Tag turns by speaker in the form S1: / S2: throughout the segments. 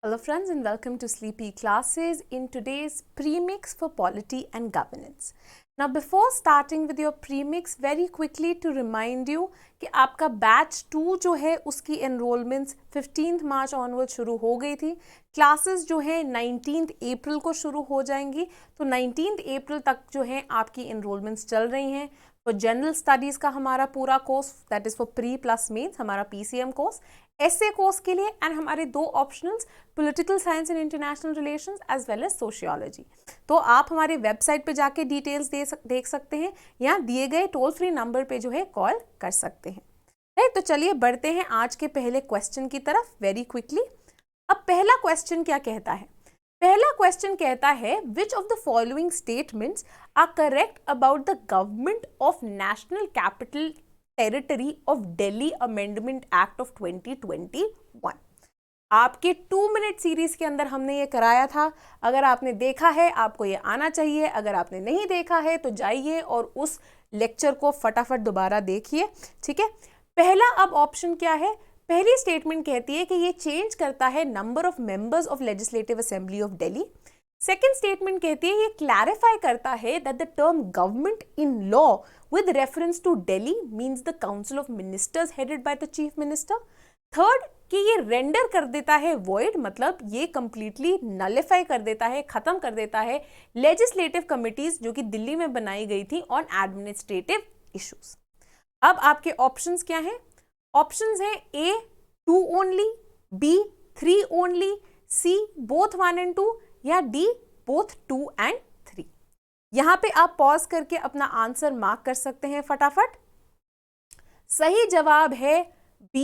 S1: Hello friends and welcome to Sleepy Classes in today's premix for polity and governance. Now before starting with your premix, very quickly to remind you कि आपका batch 2 जो है उसकी enrollments 15th मार्च onward शुरू हो गई थी. Classes जो है 19th अप्रैल को शुरू हो जाएंगी. तो 19th अप्रैल तक जो है आपकी enrollments चल रही हैं. फॉर जनरल स्टडीज़ का हमारा पूरा course that is for pre plus mains हमारा PCM कोर्स, एसए कोर्स के लिए एंड हमारे 2 optionals political science and international relations as well as sociology. तो आप हमारे वेबसाइट पे जाके डिटेल्स देख सकते हैं या दिए गए टोल फ्री नंबर पे जो है कॉल कर सकते हैं. राइट, तो चलिए बढ़ते हैं आज के पहले क्वेश्चन की तरफ वेरी क्विकली. अब पहला क्वेश्चन क्या कहता है? पहला क्वेश्चन कहता है which of the following statements are correct about the government of national capital territory of Delhi amendment act of 2021. आपके 2 मिनट सीरीज के अंदर हमने ये कराया था. अगर आपने देखा है आपको ये आना चाहिए, अगर आपने नहीं देखा है तो जाइए और उस लेक्चर को फटाफट दोबारा देखिए. ठीक है, पहला अब ऑप्शन क्या है? पहली स्टेटमेंट कहती है कि ये चेंज करता है number of members of legislative assembly of Delhi. Second statement कहती है ये क्लैरिफाई करता है that the term government in law with reference to Delhi means the council of ministers headed by the chief minister. Third कि ये render कर देता है void, मतलब ये कंप्लीटली नलिफाई कर देता है, खत्म कर देता है लेजिस्लेटिव कमिटीज जो कि दिल्ली में बनाई गई थी ऑन एडमिनिस्ट्रेटिव इश्यूज. अब आपके ऑप्शंस क्या हैं? ऑप्शंस हैं A 2 only, B 3 only, C both 1 and 2 या D बोथ 2 and 3. यहां पे आप पॉज करके अपना आंसर मार्क कर सकते हैं फटाफट. सही जवाब है B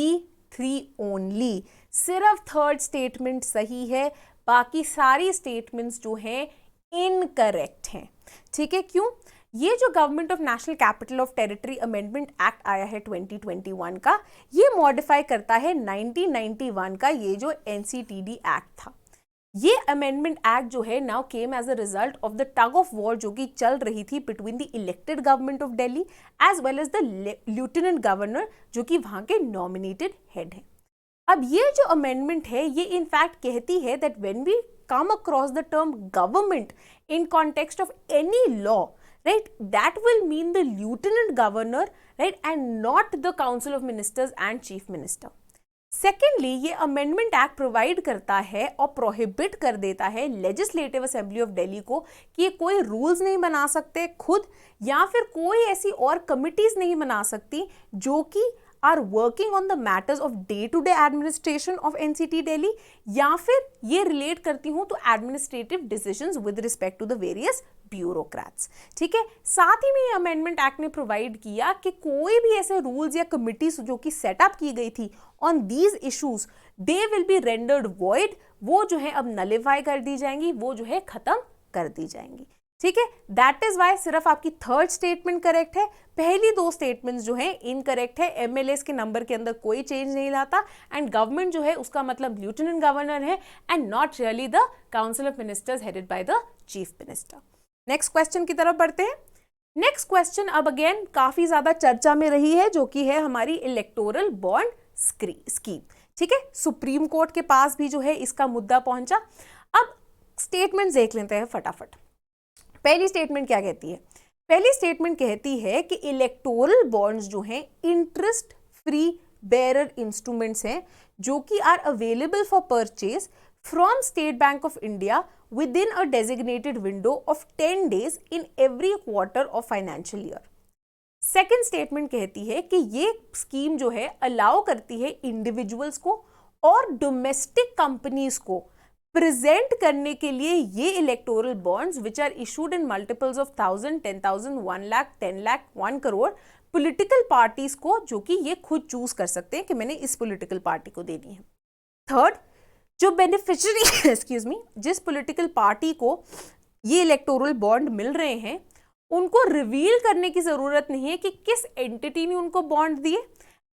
S1: 3 ओनली. सिर्फ थर्ड स्टेटमेंट सही है, बाकी सारी स्टेटमेंट्स जो हैं इनकरेक्ट हैं. ठीक है, क्यों? ये जो government of national capital of territory amendment act आया है 2021 का, ये मॉडिफाई करता है 1991 का ये जो NCTD एक्ट था. ये अमेंडमेंट एक्ट जो है now came as a result of the tug of war जो कि चल रही थी between the elected government of Delhi as well as the lieutenant governor जो कि वहां के नॉमिनेटेड हेड हैं. अब ये जो अमेंडमेंट है ये इनफैक्ट कहती है that when we come across the term government in context of any law, right, that will mean the lieutenant governor, right, and not the council of ministers and chief minister. Secondly ये amendment act provide करता है और prohibit कर देता है legislative assembly of Delhi को कि ये कोई रूल्स नहीं बना सकते खुद, या फिर कोई ऐसी और कमिटीज नहीं बना सकती जो कि are working on the matters of day to day administration of NCT Delhi, या फिर ये रिलेट करती हूँ तो administrative decisions with respect to the various bureaucrats. ठीक है, साथ ही में ये अमेंडमेंट एक्ट ने प्रोवाइड किया कि कोई भी ऐसे रूल्स या कमिटीज जो कि सेटअप की गई थी on these issues they will be rendered void. वो जो है अब नलिफाई कर दी जाएंगी, वो जो है खत्म कर दी जाएंगी. ठीक है, दैट इज वाई सिर्फ आपकी थर्ड स्टेटमेंट करेक्ट है, पहली 2 स्टेटमेंट्स जो है इनकरेक्ट है. MLAs के नंबर के अंदर कोई चेंज नहीं लाता एंड गवर्नमेंट जो है उसका मतलब लेफ्टिनेंट गवर्नर है and not really the council of ministers headed by the chief minister. Next question की तरफ बढ़ते हैं. नेक्स्ट क्वेश्चन अब अगेन काफी ज्यादा चर्चा में रही है जो कि है हमारी इलेक्टोरल बॉन्ड स्कीम. ठीक है, सुप्रीम कोर्ट के पास भी जो है इसका मुद्दा पहुंचा. अब स्टेटमेंट देख लेते हैं फटाफट. पहली स्टेटमेंट क्या कहती है? पहली स्टेटमेंट कहती है कि इलेक्टोरल बॉन्ड्स जो हैं इंटरेस्ट फ्री बेरर इंस्ट्रूमेंट्स हैं जो कि are available for purchase from State Bank of India within a designated window of 10 days in every quarter of financial year. Second statement कहती है कि ये स्कीम जो है अलाउ करती है इंडिविजुअल्स को और डोमेस्टिक कंपनीज को प्रेजेंट करने के लिए ये electoral bonds which are issued in multiples of 1000, 10,000, 1 lakh, 10 lakh, 1 crore political parties को, जो कि ये खुद चूज कर सकते हैं कि मैंने इस पॉलिटिकल पार्टी को देनी है. थर्ड, जो बेनिफिशियरी एक्सक्यूज मी जिस पॉलिटिकल पार्टी को ये इलेक्टोरल बॉन्ड मिल रहे हैं उनको रिवील करने की जरूरत नहीं है कि किस एंटिटी ने उनको बॉन्ड दिए,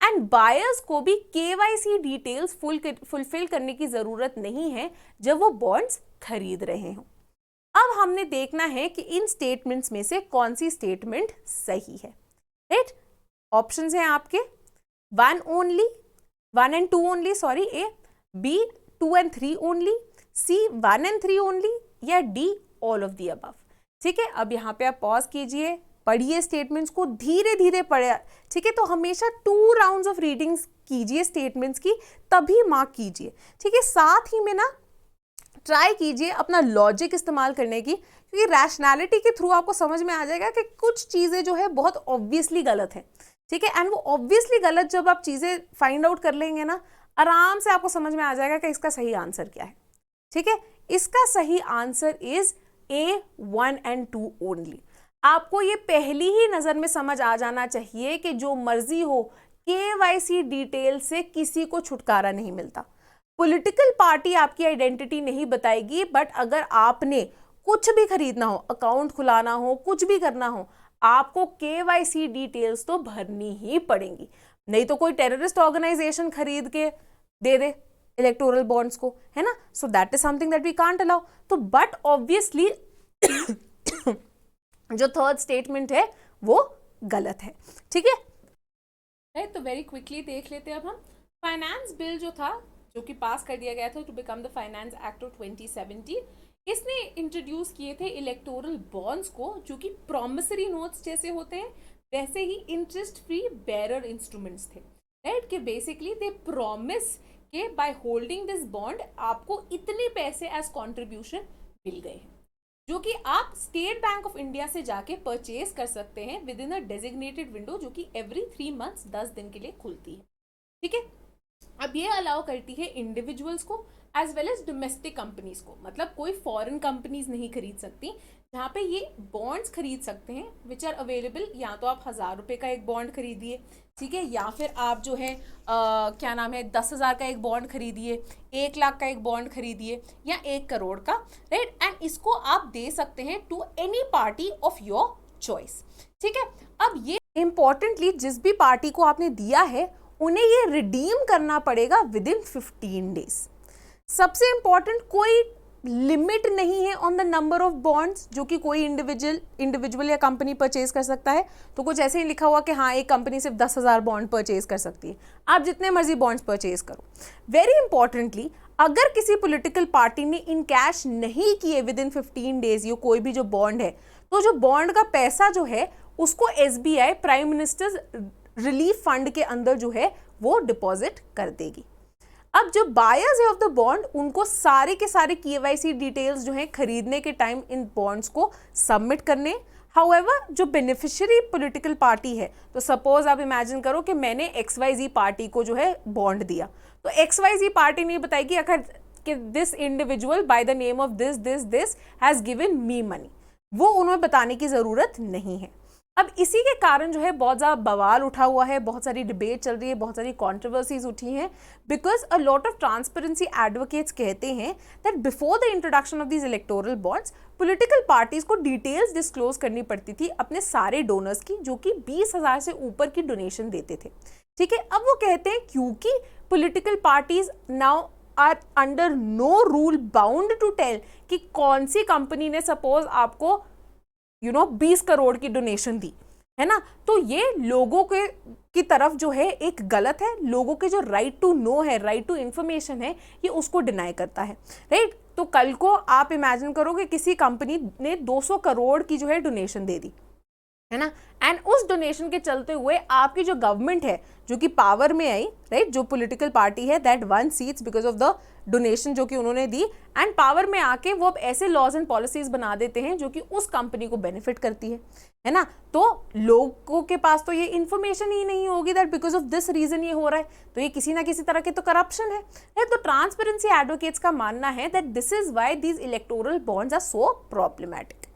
S1: एंड बायर्स को भी KYC डिटेल्स फुलफिल करने की जरूरत नहीं है जब वो बॉन्ड्स खरीद रहे हों. अब हमने देखना है कि इन स्टेटमेंट्स में से कौन सी स्टेटमेंट सही है. राइट, ऑप्शंस हैं आपके 1 and 2 only, A, B 2 and 3 only, C 1 and 3 only, या D all of the above. ठीक है, अब यहाँ पे आप पॉज कीजिए, पढ़िए स्टेटमेंट्स को, धीरे धीरे पढ़े। ठीक है, तो हमेशा 2 राउंड्स ऑफ रीडिंग्स कीजिए स्टेटमेंट्स की, तभी मार्क कीजिए। ठीक है, साथ ही में ना ट्राई कीजिए अपना लॉजिक इस्तेमाल करने की, क्योंकि रैशनैलिटी के थ्रू आपको समझ में आ जाएगा कि कुछ चीज़ें जो है बहुत ऑब्वियसली गलत है। ठीक है, एंड वो ऑब्वियसली गलत जब आप चीज़ें फाइंड आउट कर लेंगे ना, आराम से आपको समझ में आ जाएगा कि इसका सही आंसर क्या है। ठीक है, इसका सही answer is A 1 and 2 only. आपको ये पहली ही नज़र में समझ आ जाना चाहिए कि जो मर्जी हो, KYC डिटेल से किसी को छुटकारा नहीं मिलता। पॉलिटिकल पार्टी आपकी आइडेंटिटी नहीं बताएगी, बट अगर आपने कुछ भी खरीदना हो, अकाउंट खुलाना हो, कुछ भी करना हो, आपको KYC डिटेल्स तो भरनी ही पड़ेंगी। नहीं तो कोई टेररिस्ट ऑर्गेनाइजेशन खरीद के दे दे इलेक्टोरल बॉन्ड्स को, है ना। So that is something that we can't allow. तो बट ऑब्वियसली जो थर्ड स्टेटमेंट है वो गलत है। ठीक है, तो वेरी क्विकली देख लेते हैं अब हम। फाइनेंस बिल जो था, जो कि पास कर दिया गया था to become the finance act of 2017, इसने इंट्रोड्यूस किए थे इलेक्टोरल बॉन्ड्स को, जो कि प्रॉमिसरी नोट्स जैसे होते हैं, वैसे ही इंटरेस्ट फ्री बेरर इंस्ट्रूमेंट्स थे। राइट, कि बेसिकली दे प्रॉमिस कि बाय होल्डिंग दिस बॉन्ड आपको इतने पैसे एज कॉन्ट्रीब्यूशन मिल गए हैं, जो कि आप स्टेट बैंक ऑफ इंडिया से जाके परचेज कर सकते हैं with in a designated window, जो कि एवरी 3 मंथ्स 10 दिन के लिए खुलती है। ठीक है, अब ये अलाउ करती है इंडिविजुअल्स को as well as domestic companies को, मतलब कोई फॉरेन कंपनीज नहीं खरीद सकती, जहाँ पे ये बॉन्ड्स खरीद सकते हैं विच आर अवेलेबल। या तो आप 1000 रुपये का एक बॉन्ड खरीदिए, ठीक है, या फिर आप जो है क्या नाम है 10,000 का एक बॉन्ड खरीदिए, 1 लाख का एक बॉन्ड खरीदिए, या 1 करोड़ का। राइट, एंड इसको आप दे सकते हैं to any party of your choice. ठीक है, अब ये इंपॉर्टेंटली जिस भी पार्टी को आपने दिया है उन्हें ये रिडीम करना पड़ेगा विद इन 15 डेज। सबसे इंपॉर्टेंट, कोई लिमिट नहीं है on the number of bonds जो कि कोई इंडिविजुअल या कंपनी परचेज कर सकता है। तो कुछ ऐसे ही लिखा हुआ कि हाँ, एक कंपनी सिर्फ 10,000 बॉन्ड परचेज कर सकती है, आप जितने मर्जी बॉन्ड्स परचेज करो। वेरी इंपॉर्टेंटली, अगर किसी पॉलिटिकल पार्टी ने इन कैश नहीं किए विद इन 15 डेज ये कोई भी जो बॉन्ड है, तो जो बॉन्ड का पैसा जो है उसको SBI prime ministers relief fund के अंदर जो है वो डिपॉजिट कर देगी। अब जो बायर्स है ऑफ द बॉन्ड, उनको सारे के सारे KYC डिटेल्स जो है खरीदने के टाइम इन बॉन्ड्स को सबमिट करने। हाउएवर, जो बेनिफिशियरी पॉलिटिकल पार्टी है, तो सपोज आप इमेजिन करो कि मैंने XYZ पार्टी को जो है बॉन्ड दिया, तो XYZ पार्टी नहीं बताएगी अगर कि this individual by the name of this has given me money, वो उन्हें बताने की जरूरत नहीं है। अब इसी के कारण जो है बहुत ज़्यादा बवाल उठा हुआ है, बहुत सारी डिबेट चल रही है, बहुत सारी कंट्रोवर्सीज उठी हैं, because a lot of transparency advocates कहते हैं that before the introduction of these electoral bonds, political parties को डिटेल्स डिस्क्लोज करनी पड़ती थी अपने सारे डोनर्स की, जो कि 20,000 से ऊपर की डोनेशन देते थे। ठीक है, अब वो कहते हैं क्योंकि political parties now are under no rule bound to tell कि कौन सी कंपनी ने सपोज आपको 20 करोड़ की डोनेशन दी है ना, तो ये लोगों के की तरफ जो है एक गलत है। लोगों के जो राइट टू नो है, राइट टू इंफॉर्मेशन है, ये उसको डिनाई करता है। राइट, तो कल को आप इमेजिन करो कि किसी कंपनी ने 200 करोड़ की जो है डोनेशन दे दी, है ना, एंड उस डोनेशन के चलते हुए आपकी जो गवर्नमेंट है जो कि पावर में आई, राइट, जो पॉलिटिकल पार्टी है that one seats because of the donation जो कि उन्होंने दी, एंड पावर में आके वो अब ऐसे लॉज एंड पॉलिसीज बना देते हैं जो कि उस कंपनी को बेनिफिट करती है ना। तो लोगों के पास तो ये इन्फॉर्मेशन ही नहीं होगी that because of this reason ये हो रहा है, तो ये किसी ना किसी तरह के तो करप्शन है। तो ट्रांसपेरेंसी एडवोकेट्स का मानना है that this is why these electoral bonds are so problematic.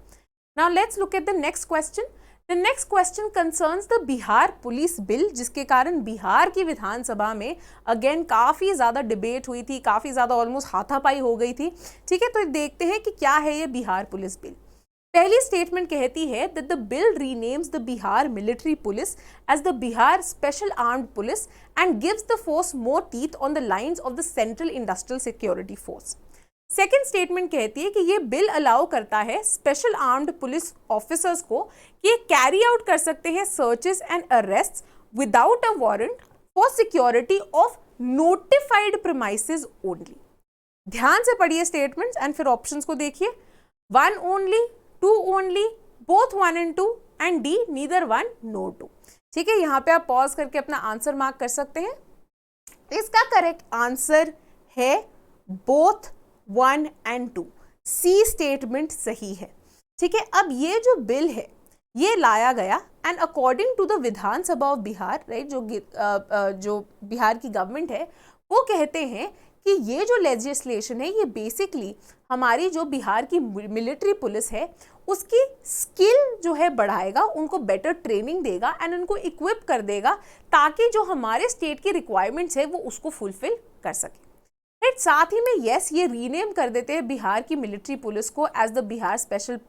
S1: Now let's look at the next question. The next question concerns the Bihar police bill, जिसके कारण बिहार की विधानसभा में अगेन काफ़ी ज़्यादा डिबेट हुई थी, काफ़ी ज़्यादा ऑलमोस्ट हाथापाई हो गई थी। ठीक है, तो देखते हैं कि क्या है ये बिहार पुलिस बिल। पहली स्टेटमेंट कहती है that the bill renames the Bihar military police as the Bihar Special Armed Police and gives the force more teeth on the lines of the Central Industrial Security Force. Second statement कहती है कि ये bill allow करता है special armed police officers को कि ये carry out कर सकते हैं searches and अरेस्ट्स without a warrant for security of notified premises only. ध्यान से पढ़िए स्टेटमेंट्स एंड फिर ऑप्शंस को देखिए। 1 only, 2 only, both 1 and 2 and D neither 1 nor 2। ठीक है, यहाँ पे आप पॉज करके अपना आंसर मार्क कर सकते हैं। इसका करेक्ट आंसर है बोथ 1 and 2, सी स्टेटमेंट सही है। ठीक है, अब ये जो बिल है ये लाया गया and according to the Vidhan Sabha of Bihar, right, जो बिहार की गवर्नमेंट है वो कहते हैं कि ये जो लेजिस्लेशन है ये बेसिकली हमारी जो बिहार की मिलिट्री पुलिस है उसकी स्किल जो है बढ़ाएगा, उनको बेटर ट्रेनिंग देगा एंड उनको इक्विप कर देगा ताकि जो हमारे स्टेट की रिक्वायरमेंट्स है वो उसको फुलफिल कर सके। राइट, साथ ही में यस ये रीनेम कर देते हैं बिहार की मिलिट्री पुलिस को as the Bihar special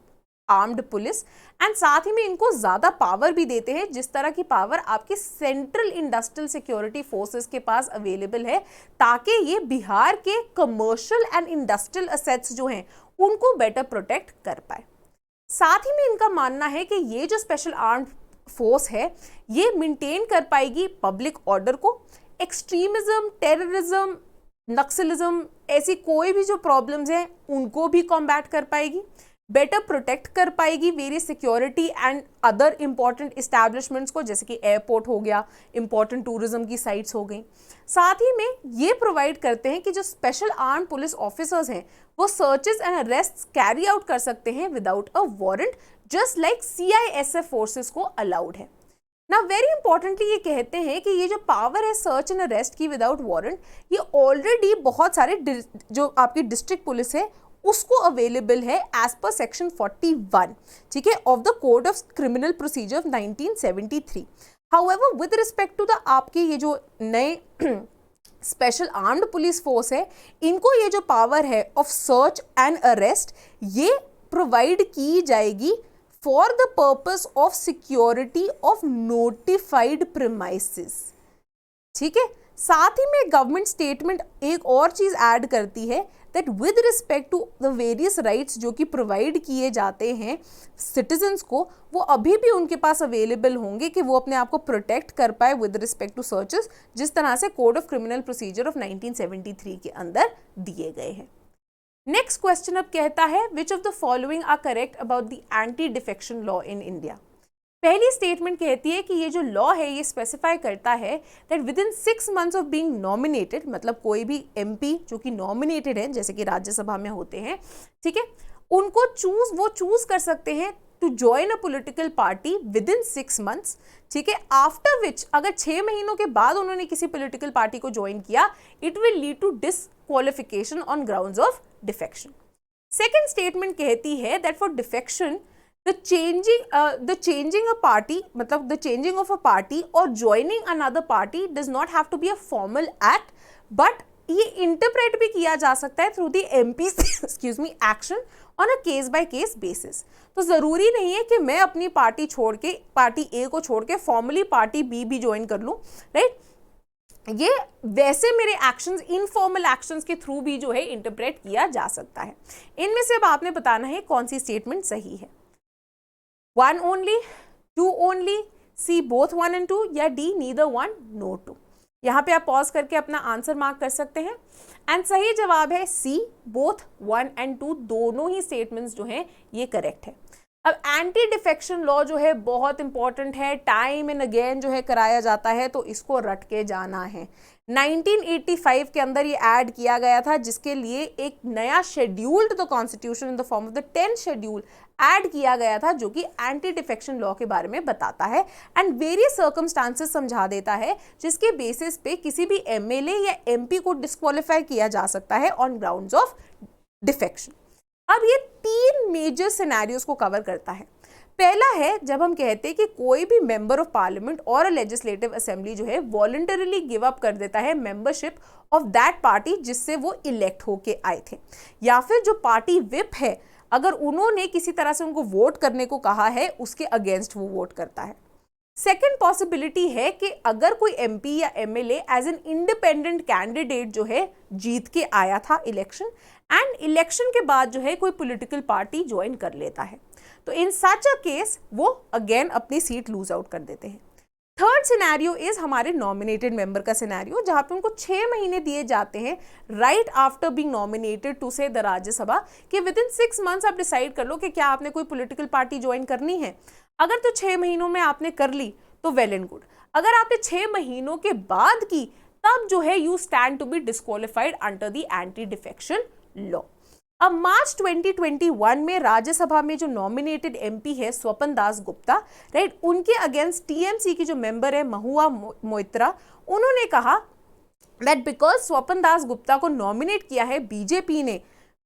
S1: armed police and साथ ही में इनको ज़्यादा पावर भी देते हैं जिस तरह की पावर आपके सेंट्रल इंडस्ट्रियल सिक्योरिटी फोर्सेस के पास अवेलेबल है, ताकि ये बिहार के कमर्शियल एंड इंडस्ट्रियल असेट्स जो हैं उनको बेटर प्रोटेक्ट कर पाए। साथ ही में इनका मानना है कि ये जो स्पेशल आर्म्ड फोर्स है ये मेंटेन कर पाएगी पब्लिक ऑर्डर को, एक्सट्रीमिज्म, टेररिज्म, नक्सलिज्म, ऐसी कोई भी जो प्रॉब्लम्स हैं उनको भी कॉम्बैट कर पाएगी, बेटर प्रोटेक्ट कर पाएगी various security and other important establishments को, जैसे कि एयरपोर्ट हो गया, इंपॉर्टेंट टूरिज्म की साइट्स हो गई। साथ ही में ये प्रोवाइड करते हैं कि जो स्पेशल आर्म पुलिस ऑफिसर्स हैं वो searches and arrest carry out कर सकते हैं without a warrant, just like CISF forces को अलाउड है ना। वेरी इंपॉर्टेंटली ये कहते हैं कि ये जो पावर है सर्च एंड अरेस्ट की विदाउट वारंट, ये ऑलरेडी बहुत सारे जो आपकी डिस्ट्रिक्ट पुलिस है उसको अवेलेबल है एज पर सेक्शन 41, ठीक है, of the code of criminal procedure of 1973। However with respect to the आपके ये जो नए स्पेशल आर्म्ड पुलिस फोर्स है, इनको ये जो पावर है ऑफ सर्च एंड अरेस्ट ये प्रोवाइड की जाएगी for the purpose of security of notified premises. ठीक है, साथ ही में गवर्नमेंट स्टेटमेंट एक और चीज ऐड करती है that with respect to the various rights जो कि प्रोवाइड किए जाते हैं सिटीजन्स को, वो अभी भी उनके पास अवेलेबल होंगे कि वो अपने आप को प्रोटेक्ट कर पाए विद रिस्पेक्ट टू सर्चेस, जिस तरह से code of criminal procedure of 1973 के अंदर दिए गए हैं। नेक्स्ट क्वेश्चन अब कहता है which of the following are correct about the anti defection law in India. पहली स्टेटमेंट कहती है कि ये जो लॉ है ये स्पेसिफाई करता है that with in 6 months of being nominated, मतलब कोई भी MP जो कि नॉमिनेटेड है जैसे कि राज्यसभा में होते हैं, ठीक है, उनको वो चूज कर सकते हैं to join a political party with in 6 months, ठीक है, आफ्टर विच अगर 6 महीनों के बाद उन्होंने किसी पॉलिटिकल पार्टी को ज्वाइन किया it will lead to disqualification on grounds of defection. Second statement कहती है that for defection the changing a party, मतलब the changing of a party or joining another party does not have to be a formal act, but ये interpret भी किया जा सकता है through the MP's excuse me action on a case by case basis. तो ज़रूरी नहीं है कि मैं अपनी पार्टी छोड़ के, पार्टी A को छोड़ के फॉर्मली पार्टी B भी ज्वाइन कर लूँ, राइट। ये वैसे मेरे एक्शंस इनफॉर्मल एक्शंस के थ्रू भी जो है इंटरप्रेट किया जा सकता है। इनमें से अब आपने बताना है कौन सी स्टेटमेंट सही है। 1 only, 2 only, C both 1 and 2 या D neither 1 no 2। यहाँ पे आप पॉज करके अपना आंसर मार्क कर सकते हैं एंड सही जवाब है C both 1 and 2, दोनों ही स्टेटमेंट्स जो हैं ये करेक्ट है। अब एंटी डिफेक्शन लॉ जो है बहुत इंपॉर्टेंट है, टाइम एंड अगेन जो है कराया जाता है, तो इसको रट के जाना है। 1985 के अंदर ये ऐड किया गया था जिसके लिए एक नया schedule to the constitution in the form of the 10th schedule add किया गया था जो कि एंटी डिफेक्शन लॉ के बारे में बताता है एंड वेरियस सर्कमस्टांसेस समझा देता है जिसके बेसिस पे किसी भी MLA या MP को डिस्क्वालीफाई किया जा सकता है ऑन ग्राउंड्स ऑफ डिफेक्शन। अब ये 3 मेजर सिनेरियोस को कवर करता है। पहला है जब हम कहते हैं कि कोई भी मेंबर ऑफ पार्लियामेंट और लेजिस्लेटिव असेंबली जो है वॉलंटरीली गिव अप कर देता है मेंबरशिप ऑफ दैट पार्टी जिससे वो इलेक्ट होके आए थे, या फिर जो पार्टी विप है अगर उन्होंने किसी तरह से उनको वोट करने को कहा है उसके अगेंस्ट वो वोट करता है। सेकेंड पॉसिबिलिटी है कि अगर कोई MP या MLA as an independent candidate जो है जीत के आया था इलेक्शन एंड इलेक्शन के बाद जो है कोई पॉलिटिकल पार्टी ज्वाइन कर लेता है, तो इन सच अ केस वो अगेन अपनी सीट लूज आउट कर देते हैं। थर्ड सिनेरियो इज हमारे नॉमिनेटेड मेंबर का सिनेरियो, जहां पे उनको 6 महीने दिए जाते हैं right after being nominated to से द राज्यसभा, कि विद इन 6 मंथ्स आप डिसाइड कर लो कि क्या आपने कोई पॉलिटिकल पार्टी ज्वाइन करनी है। अगर तो 6 महीनों में आपने कर ली तो वेल एंड गुड, अगर आपने 6 महीनों के बाद की तब जो है you stand to be disqualified under the anti defection law. अब मार्च 2021 में राज्यसभा में जो नॉमिनेटेड एमपी है स्वपन दास गुप्ता, राइट, उनके अगेंस्ट टीएमसी की जो मेंबर है महुआ मोइत्रा, उन्होंने कहा दैट बिकॉज स्वपन दास गुप्ता को नॉमिनेट किया है बीजेपी ने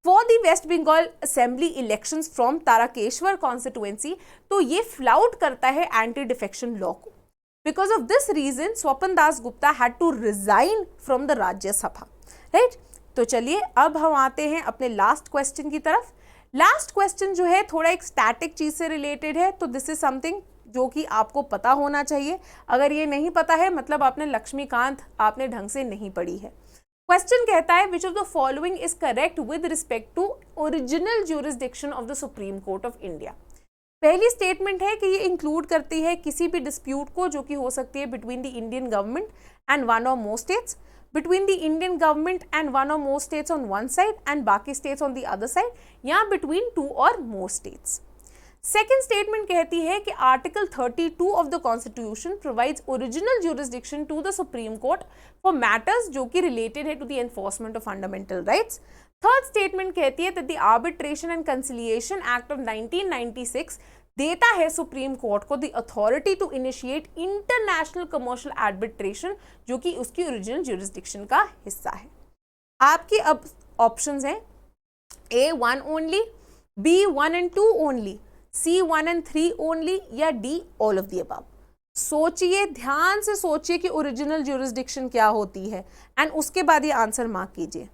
S1: for the West Bengal assembly elections from Tarakeshwar constituency, तो ये फ्लाउट करता है एंटी डिफेक्शन लॉ को। Because of this reason Swapan Das Gupta had to resign from the Rajya Sabha, right. तो चलिए अब हम आते हैं अपने लास्ट क्वेश्चन की तरफ। लास्ट क्वेश्चन जो है थोड़ा एक स्टैटिक चीज से रिलेटेड है, तो दिस इज समथिंग जो कि आपको पता होना चाहिए। अगर ये नहीं पता है मतलब आपने लक्ष्मीकांत आपने ढंग से नहीं पढ़ी है। क्वेश्चन कहता है which of the following is correct with respect to original jurisdiction of the supreme court of India. पहली स्टेटमेंट है कि ये इंक्लूड करती है किसी भी डिस्प्यूट को जो कि हो सकती है between the Indian government and one or more states, between the Indian government and one or more states on one side and बाकी states on the other side, या between 2 or more states. Second statement कहती है कि Article 32 of the Constitution provides original jurisdiction to the Supreme Court for matters जो कि related है to the enforcement of fundamental rights. Third statement कहती है that the Arbitration and Conciliation Act of 1996 देता है सुप्रीम कोर्ट को the authority to initiate international commercial arbitration, जो कि उसकी ओरिजिनल ज्यूरिसडिक्शन का हिस्सा है। आपके अब ऑप्शंस हैं A 1 only, B 1 and 2 only, C 1 and 3 only, या D all of the above. सोचिए, ध्यान से सोचिए कि ओरिजिनल ज्यूरिसडिक्शन क्या होती है एंड उसके बाद ये आंसर मार्क कीजिए।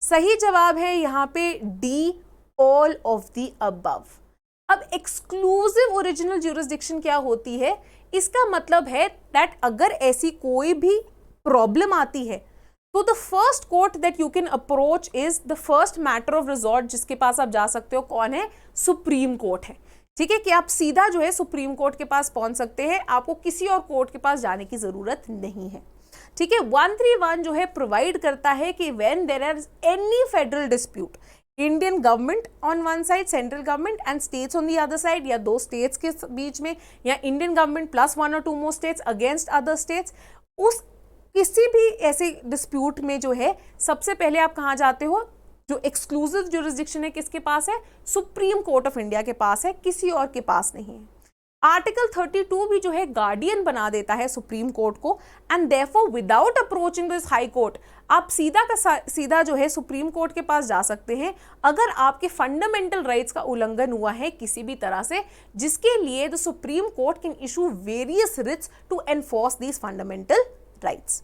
S1: सही जवाब है यहाँ पे D all of the above. अब एक्सक्लूसिव ओरिजिनल ज्यूरिसडिक्शन क्या होती है, इसका मतलब है दैट अगर ऐसी कोई भी प्रॉब्लम आती है तो the first court that you can approach is the first matter of resort, जिसके पास आप जा सकते हो कौन है, सुप्रीम कोर्ट है। ठीक है, कि आप सीधा जो है सुप्रीम कोर्ट के पास पहुंच सकते हैं, आपको किसी और कोर्ट के पास जाने की जरूरत नहीं है। ठीक है, 131 जो है प्रोवाइड करता है कि when there are any federal dispute, Indian government on one side, central government and states on the other side, या दो स्टेट्स के बीच में, या Indian government plus 1 or 2 more states against other states, उस किसी भी ऐसे डिस्प्यूट में जो है सबसे पहले आप कहाँ जाते हो, जो एक्सक्लूसिव ज्यूरिसडिक्शन है किसके पास है, सुप्रीम कोर्ट ऑफ इंडिया के पास है, किसी और के पास नहीं है। आर्टिकल 32 भी जो है गार्डियन बना देता है सुप्रीम कोर्ट को, and therefore without approaching this high court आप सीधा का सीधा जो है सुप्रीम कोर्ट के पास जा सकते हैं अगर आपके फंडामेंटल राइट्स का उल्लंघन हुआ है किसी भी तरह से, जिसके लिए the supreme court can issue various writs to enforce these fundamental rights.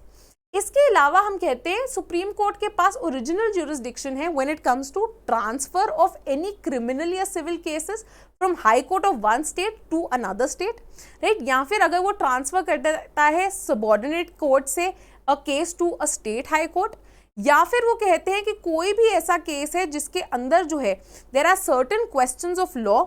S1: इसके अलावा हम कहते हैं सुप्रीम कोर्ट के पास ओरिजिनल ज्यूरिसडिक्शन है when it comes to transfer of any criminal या civil cases from high court of one state to another state, right, या फिर अगर वो ट्रांसफर कर देता है सबऑर्डिनेट कोर्ट से a case to a state high court, या फिर वो कहते हैं कि कोई भी ऐसा केस है जिसके अंदर जो है there are certain questions of law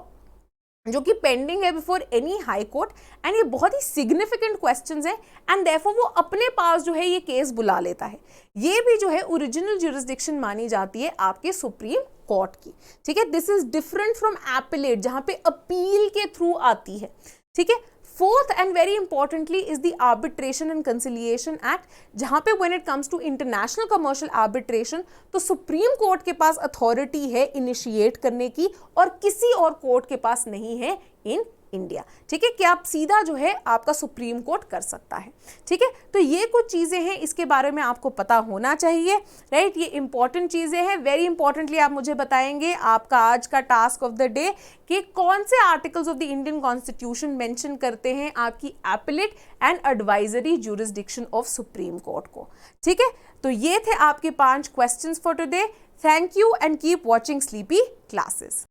S1: जो कि पेंडिंग है before any high court, and ये बहुत ही सिग्निफिकेंट क्वेश्चंस हैं एंड देयरफॉर वो अपने पास जो है ये केस बुला लेता है। ये भी जो है ओरिजिनल ज्यूरिसडिक्शन मानी जाती है आपके सुप्रीम कोर्ट की। ठीक है, this is different from appellate जहां पे अपील के थ्रू आती है। ठीक है, fourth and very importantly is the arbitration and conciliation act, जहां पे when it comes to international commercial arbitration तो सुप्रीम कोर्ट के पास अथॉरिटी है इनिशिएट करने की और किसी और कोर्ट के पास नहीं है इन इंडिया। ठीक है, कि आप सीधा जो है आपका सुप्रीम कोर्ट कर सकता है। ठीक है, तो ये कुछ चीजें हैं, इसके बारे में आपको पता होना चाहिए, राइट, ये इंपॉर्टेंट चीजें हैं। वेरी इंपॉर्टेंटली आप मुझे बताएंगे आपका आज का टास्क ऑफ द डे कि कौन से articles of the Indian constitution mention करते हैं आपकी appellate and advisory jurisdiction of supreme court को। ठीक है, तो ये थे आपके 5 questions for today. Thank you and keep watching sleepy classes.